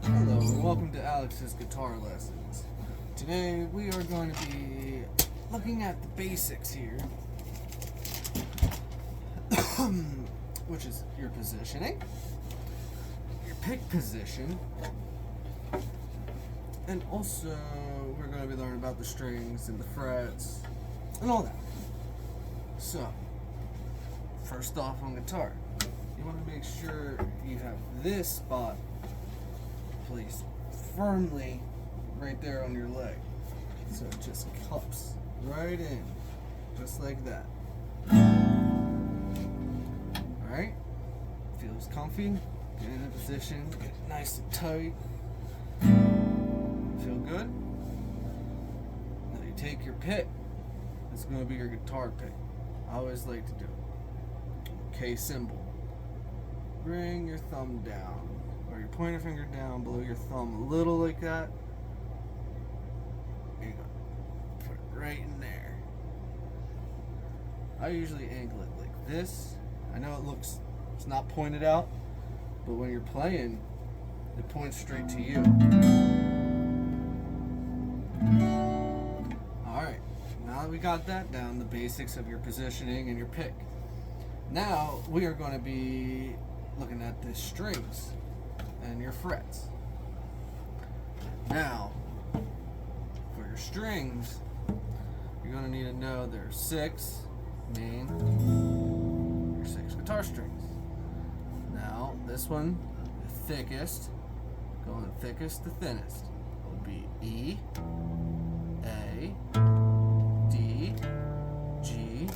Hello and welcome to Alex's Guitar Lessons. Today we are going to be looking at the basics here, which is your positioning, your pick position, and also we're going to be learning about the strings and the frets and all that. So, first off on guitar, you want to make sure you have this spot placed firmly right there on your leg. So it just cups right in, just like that. Alright, feels comfy, get in a position, get it nice and tight. Feel good? Now you take your pick. It's going to be your guitar pick. I always like to do it. K symbol. Bring your thumb down, or your pointer finger down below your thumb a little like that. There you go. Put it right in there. I usually angle it like this. I know it's not pointed out, but when you're playing, it points straight to you. Alright, now that we got that down, the basics of your positioning and your pick. Now we are going to be looking at the strings and your frets. Now, for your strings, you're going to need to know there's 6 main, your 6 guitar strings. Now, this one, the thickest, going thickest to thinnest, will be E, A, D, G,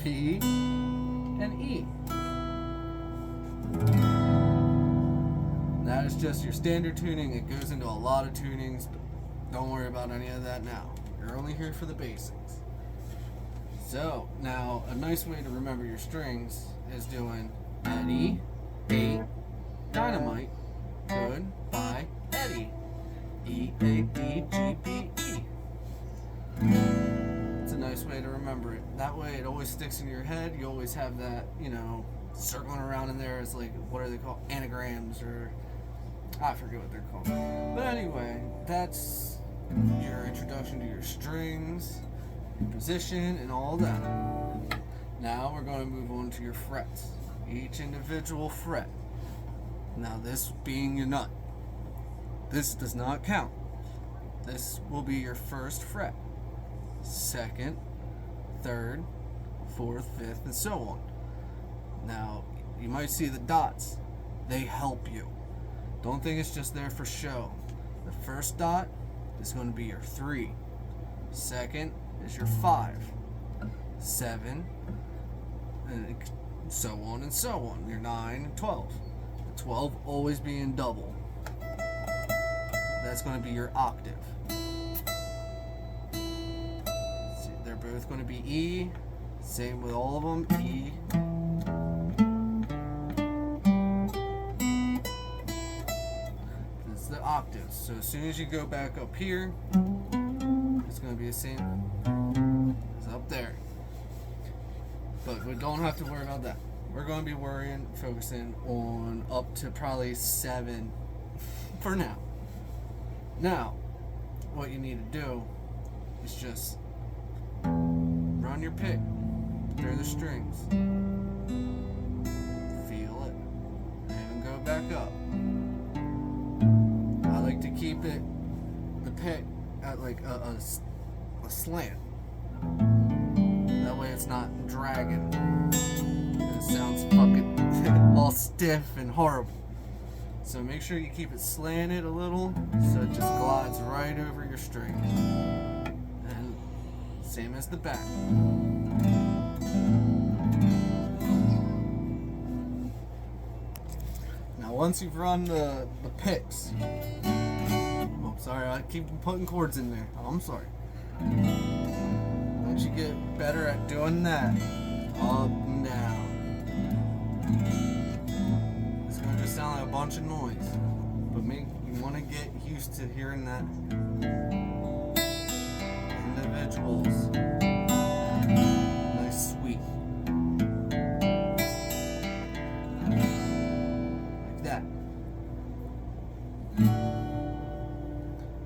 B, and E. That is just your standard tuning. It goes into a lot of tunings, but don't worry about any of that now. You're only here for the basics. So, now a nice way to remember your strings is doing Eddie, 8, Dynamite, good, by Eddie, E, A, D, G, B, E. It's a nice way to remember it. That way it always sticks in your head. You always have that, circling around in there as like, what are they called? Anagrams, or I forget what they're called. But anyway, that's your introduction to your strings, your position, and all that. Now we're going to move on to your frets. Each individual fret. Now this being your nut. This does not count. This will be your first fret, second, third, fourth, fifth, and so on. Now, you might see the dots. They help you. Don't think it's just there for show. The first dot is going to be your 3. Second is your 5. 7, and so on and so on. Your 9 and 12. The 12 always being double. That's going to be your octave. See, they're both going to be E. Same with all of them. E. This is the octaves. So as soon as you go back up here, it's going to be the same as up there. But we don't have to worry about that. We're going to be focusing on up to probably 7 for now. Now, what you need to do is just run your pick through the strings. Feel it. And go back up. I like to keep the pick at like a slant. That way it's not dragging. It sounds fucking all stiff and horrible. So make sure you keep it slanted a little so it just glides right over your string. And same as the back. Now once you've run the picks, oh sorry, I keep putting chords in there. Oh, I'm sorry. Once you get better at doing that, up and down. It's going to just sound like a bunch of noise. But you want to get used to hearing that individuals. Nice sweet. Like that.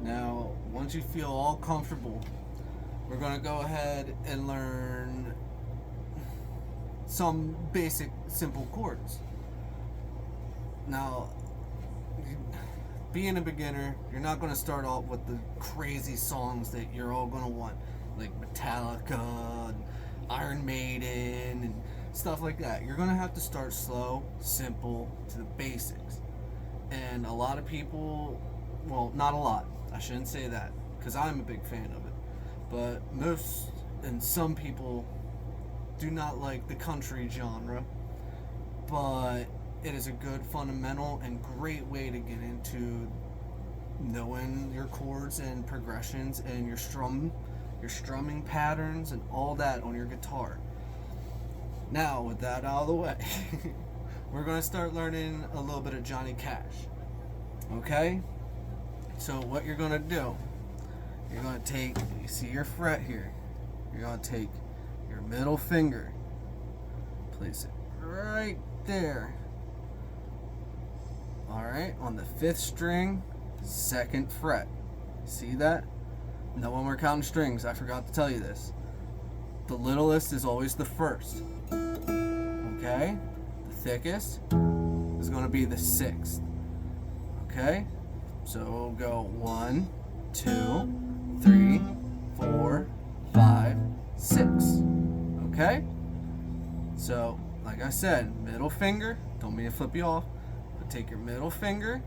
Now, once you feel all comfortable, we're going to go ahead and learn some basic simple chords. Now, being a beginner, you're not going to start off with the crazy songs that you're all going to want, like Metallica, and Iron Maiden, and stuff like that. You're going to have to start slow, simple, to the basics. And a lot of people, well, not a lot, I shouldn't say that, because I'm a big fan of it, but most and some people do not like the country genre, but it is a good fundamental and great way to get into knowing your chords and progressions and your strumming patterns and all that on your guitar. Now, with that out of the way, we're going to start learning a little bit of Johnny Cash. Okay? So what you're going to do, you're going to take, you see your fret here, you're going to take your middle finger, place it right there. Alright, on the 5th string, 2nd fret. See that? Now when we're counting strings, I forgot to tell you this. The littlest is always the 1st. Okay? The thickest is going to be the 6th. Okay? So we'll go 1, 2, 3, 4, 5, 6. Okay? So, like I said, middle finger, don't mean to flip you off, but take your middle finger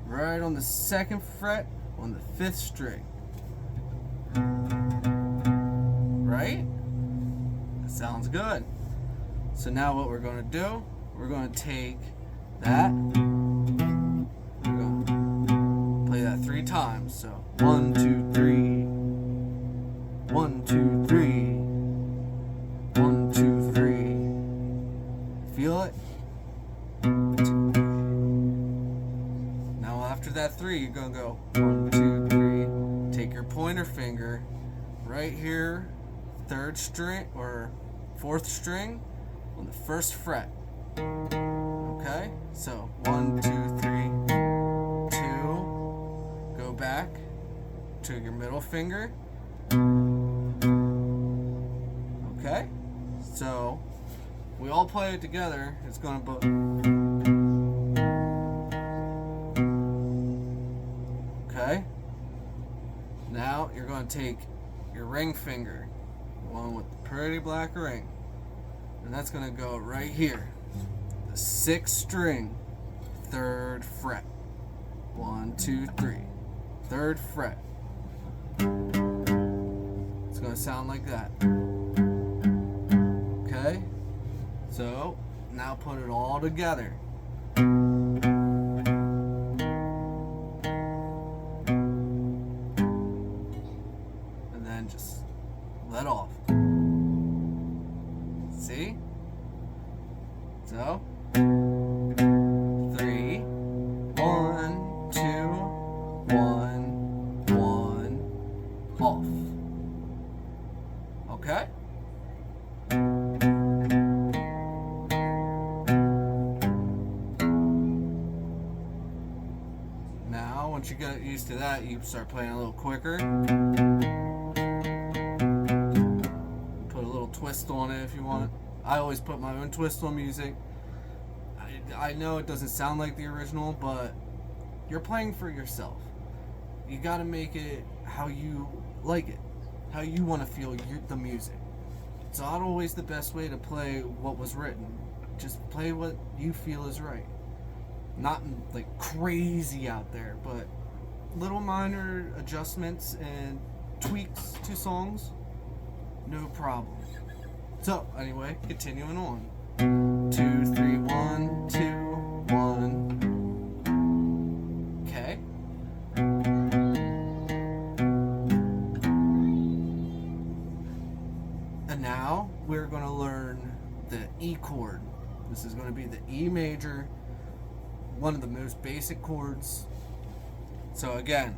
right on the 2nd fret on the 5th string. Right? That sounds good. So now what we're going to do, we're going to take that, we're going to play that 3 times. So 1, 2, 3, 1, 2, 3, 1, 2, 3. Feel it? Now after that 3, you're going to go 1, 2, 3. Take your pointer finger right here, 3rd string or 4th string on the 1st fret. Okay? So 1, 2, 3, 2. Go back to your middle finger. Okay? So we all play it together. It's going to okay? Now you're going to take your ring finger, one with the pretty black ring, and that's going to go right here, the 6th string, 3rd fret. 1, 2, 3, 3rd fret. It's going to sound like that. Okay? So now put it all together. Just let off. See? So 3, 1, 2, 1, 1, off. Okay? Now, once you get used to that, you start playing a little quicker. Twist on it if you want. I always put my own twist on music. I know it doesn't sound like the original, but you're playing for yourself. You got to make it how you like it, how you want to feel the music. It's not always the best way to play what was written. Just play what you feel is right. Not like crazy out there, but little minor adjustments and tweaks to songs, no problem. So, anyway, continuing on. 2, 3, 1, 2, 1. Okay. And now we're going to learn the E chord. This is going to be the E major, one of the most basic chords. So again,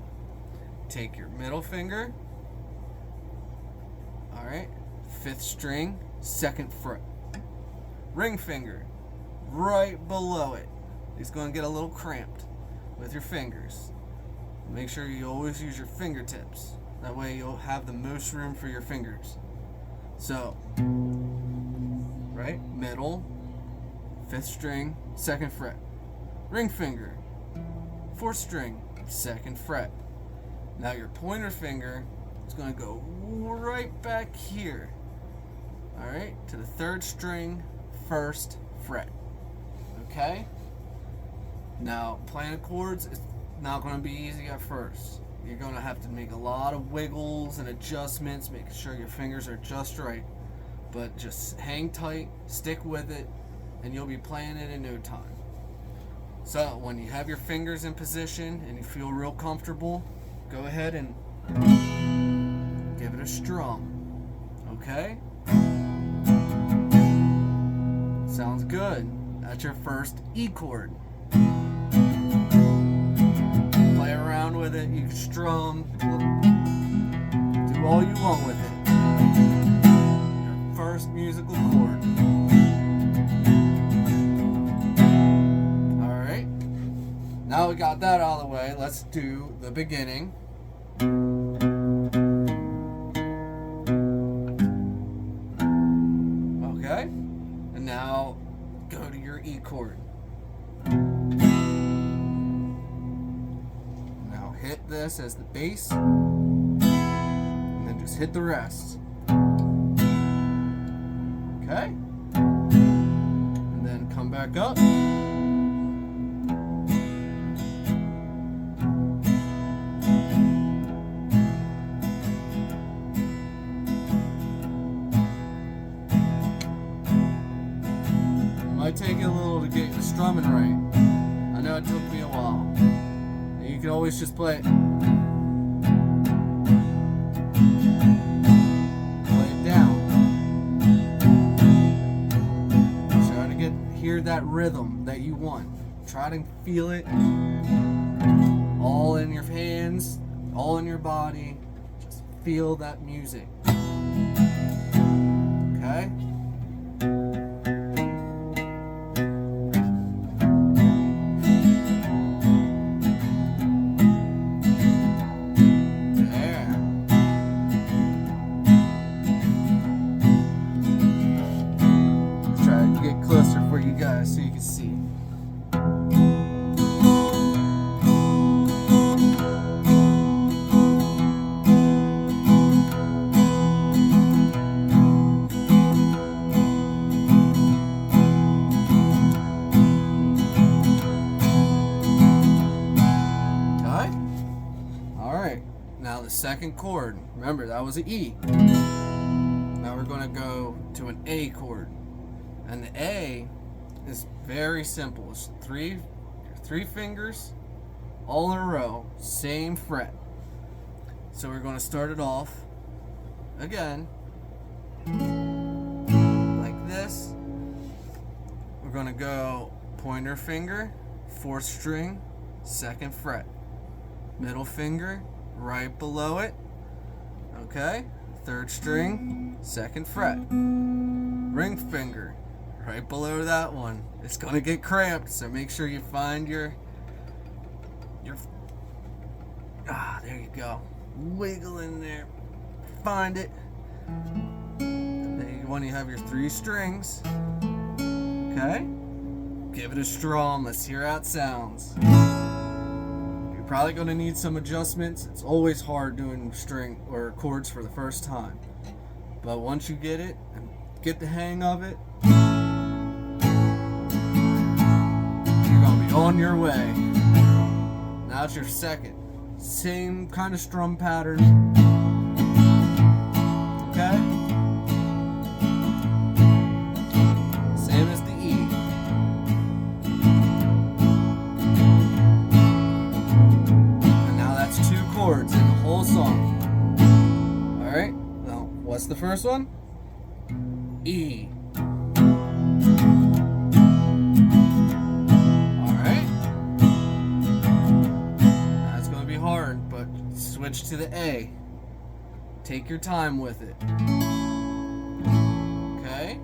take your middle finger. Alright. 5th string, 2nd fret. Ring finger, right below it. It's going to get a little cramped. with your fingers. Make sure you always use your fingertips. That way you'll have the most room for your fingers. So, right, middle, 5th string, 2nd fret. Ring finger, 4th string, 2nd fret. Now your pointer finger is going to go right back here. Alright, to the 3rd string, 1st fret. Okay? Now, playing chords is not going to be easy at first. You're going to have to make a lot of wiggles and adjustments, making sure your fingers are just right. But just hang tight, stick with it, and you'll be playing it in no time. So, when you have your fingers in position and you feel real comfortable, go ahead and give it a strum. Okay? Sounds good. That's your first E chord. Play around with it, you can strum, do all you want with it. Your first musical chord. Alright, now we got that out of the way, let's do the beginning. Okay, and now go to your E chord. Hit this as the bass, and then just hit the rest. Okay? And then come back up. It might take you a little to get the strumming right. I know it took me a while. You can always just play it. Play it down. Try to hear that rhythm that you want. Try to feel it all in your hands, all in your body. Just feel that music. Okay? For you guys so you can see. Okay? Alright, now the 2nd chord. Remember, that was an E. Now we're going to go to an A chord. And the A is very simple. It's three fingers all in a row, same fret. So we're going to start it off again like this. We're going to go pointer finger, 4th string, 2nd fret. Middle finger right below it. Okay? 3rd string, 2nd fret. Ring finger right below that one. It's gonna get cramped, so make sure you find your there you go. Wiggle in there. Find it. And then when you have your 3 strings, okay? Give it a strum. Let's hear how it sounds. You're probably gonna need some adjustments. It's always hard doing string or chords for the first time. But once you get it and get the hang of it, on your way. Now it's your 2nd. Same kind of strum pattern. Okay? Same as the E. And now that's 2 chords in the whole song. Alright? Now, what's the first one? E. Switch to the A. Take your time with it. Okay?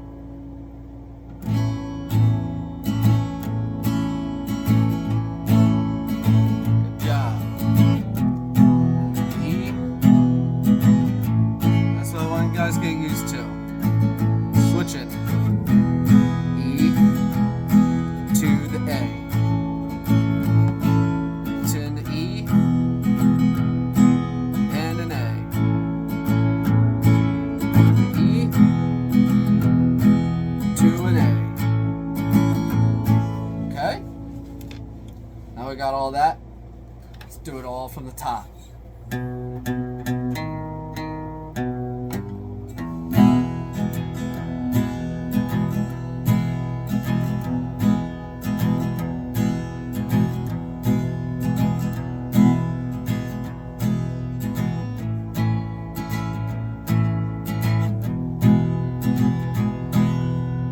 Now we got all that. Let's do it all from the top.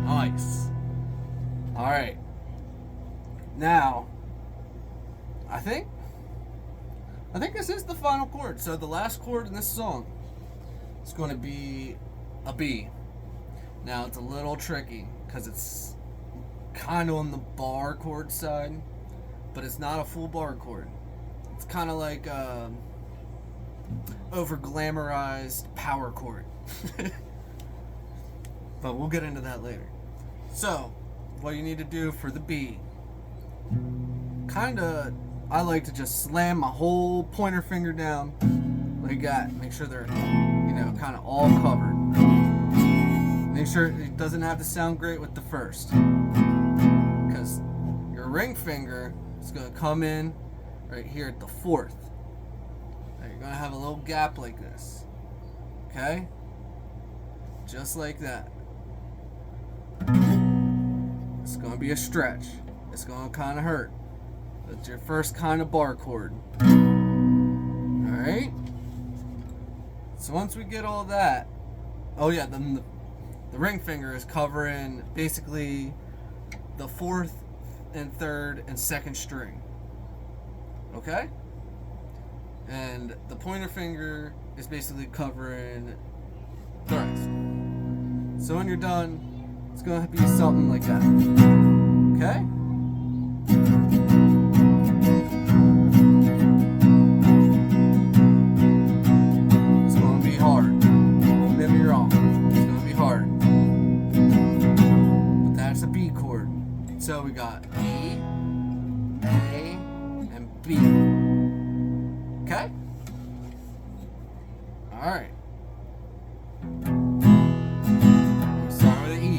Nice. All right. Now, I think this is the final chord. So the last chord in this song is going to be a B. Now it's a little tricky because it's kind of on the bar chord side, but it's not a full bar chord. It's kind of like over glamorized power chord. But we'll get into that later. So what you need to do for the B, I like to just slam my whole pointer finger down like that. Make sure they're, kind of all covered. Make sure it doesn't have to sound great with the first, because your ring finger is going to come in right here at the fourth. Now you're going to have a little gap like this. Okay? Just like that. It's going to be a stretch. It's going to kind of hurt. That's your first kind of bar chord. Alright? So once we get all that, then the ring finger is covering basically the fourth and third and second string. Okay? And the pointer finger is basically covering the rest. So when you're done, it's going to be something like that. Okay? So we got E, A, and B. Okay? Alright. We'll start with the E.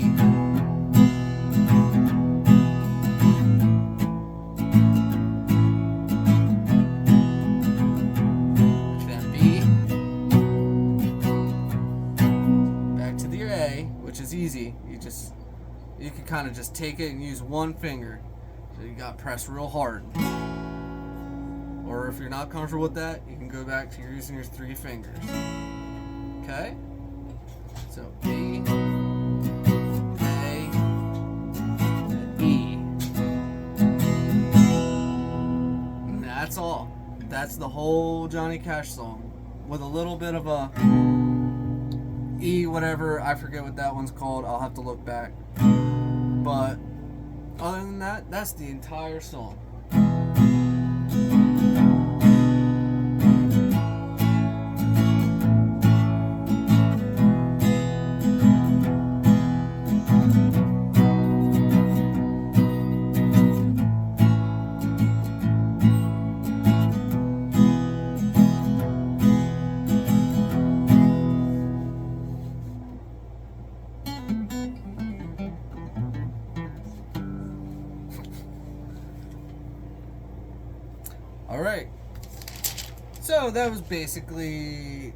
Then B. Back to the A, which is easy. You can kind of just take it and use one finger. So you got to press real hard. Or if you're not comfortable with that, you can go back to using your three fingers. Okay? So B, A, and E. And that's all. That's the whole Johnny Cash song. With a little bit of a E, whatever. I forget what that one's called. I'll have to look back. But other than that, that's the entire song. Alright, so that was basically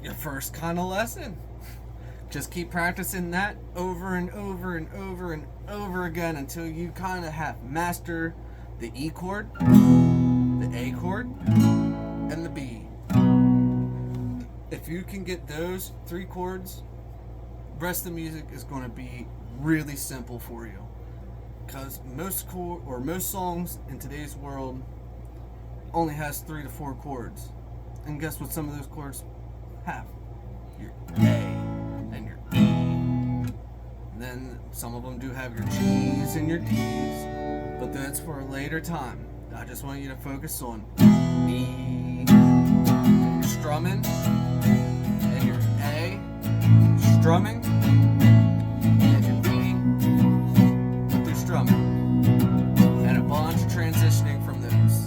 your first kind of lesson. Just keep practicing that over and over and over and over again until you kind of have mastered the E chord, the A chord, and the B. If you can get those three chords, the rest of the music is going to be really simple for you. Because most songs in today's world only has 3 to 4 chords. And guess what some of those chords have? Your A and your E. And then some of them do have your G's and your D's. But that's for a later time. I just want you to focus on E, and your strumming, and your A, strumming, and your B, with your strumming, and a bunch of transitioning from those.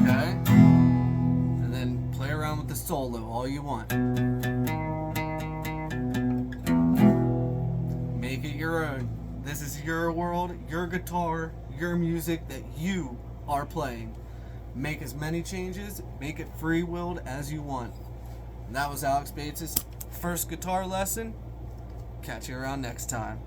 Okay? And then play around with the solo all you want. Make it your own. This is your world, your guitar, your music that you are playing. Make as many changes, make it free-willed as you want. And that was Alex Bates' first guitar lesson. Catch you around next time.